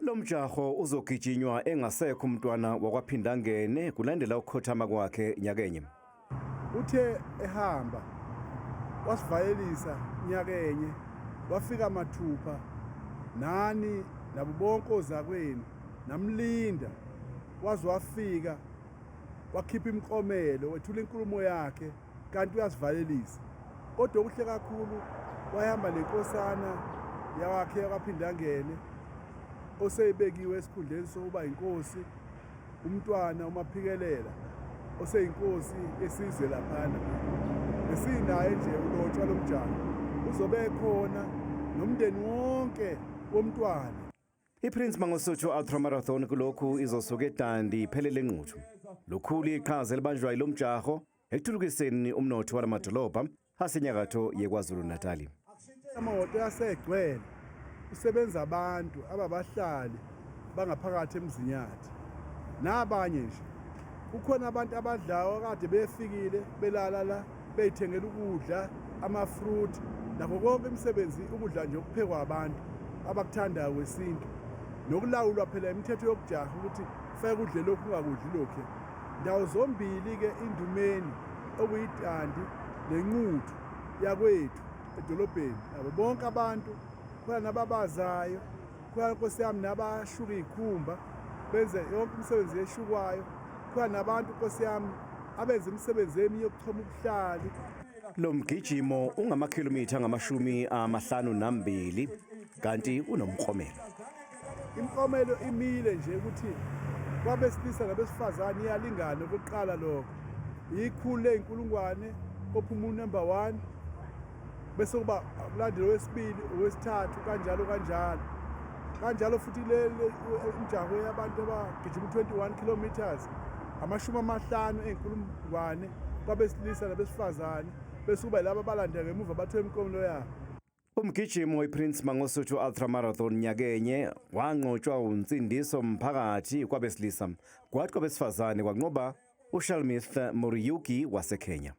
Lo mjaho uzogijinywa engasekho umntwana wakwaPhindangene kulandela ukukhothama kwakhe nyakenye. Uthe ehamba wasivayelisa nyakenye wafika mathupha nani nabo bonke ozakwenu namlinda waze wafika wakhipha imiklomelo wethula inkulumo yakhe kanti uyasivalelisa. Kodwa okuhle kakhulu wahamba nenkosana yakhe yakwaPhindangene oseyibekiwe esikhundleni sokuba inkosi, umntwana uMaphikelela oseyinkosi yesizwe laphana. Besinaye nje ulotshwa lomjaho uzobe ekhona nomndeni wonke womntwana. IPrince Mangosuthu Ultramarathon kulokhu izosuka eDandi iphelele enquthu. Lukhulu iqhaza elibanjwa yilo mjaho ekuthuthukiseni umnotho walamadolobha asenyakatho yeKwaZulu Natali. Amamoto yasegcwele usebenza abantu ababahlali bangaphakathi emzinyathi nabanye nje. Kukhona abantu abadlayo kade befikile belala la beyithengela ukudla, amafruit nakho konke imisebenzi ukudla nje okuphekwa abantu abakuthandayo kwesintu. Nokulawulwa phela imithetho yokujaha ukuthi fake udle lokhu ungakudli lokho. Ndawo zombili ke indumeni okuyiDandi nenquthu yakwethu edolobheni. Abo bonke abantu khona nababazayo, khona Nkosi yami nabashuka izikhumba benze yonke imisebenzi yeshukwayo. Khona nabantu Nkosi yami abenza imisebenzi eminye yokuchoma ubuhlali. Lo mgijimo ungamakhilomitha angama-52 kanti unomklomelo. Imiklomelo imile nje ukuthi kwabesilisa nabesifazane iyalingana okokuqala lokho. Ikhulu ley'nkulungwane kophuma number 1 bese kuba kulandela owesibili, owesithathu kanjalo kanjalo. Kanjalo futhi umjaho yabantu abagijima 21 kilometers, 50 ey'nkulungwane kwabesilisa nabesifazane bese kuba laba abalandela ngemuva bathola imiklomelo yabo. Umgijimo iPrince Mangosuthu Ultramarathon nyakenye wanqotshwa unsindiso mphakathi kwabesilisa kwathi kwabesifazane kwanqoba uShalmith Muriuki waseKenya.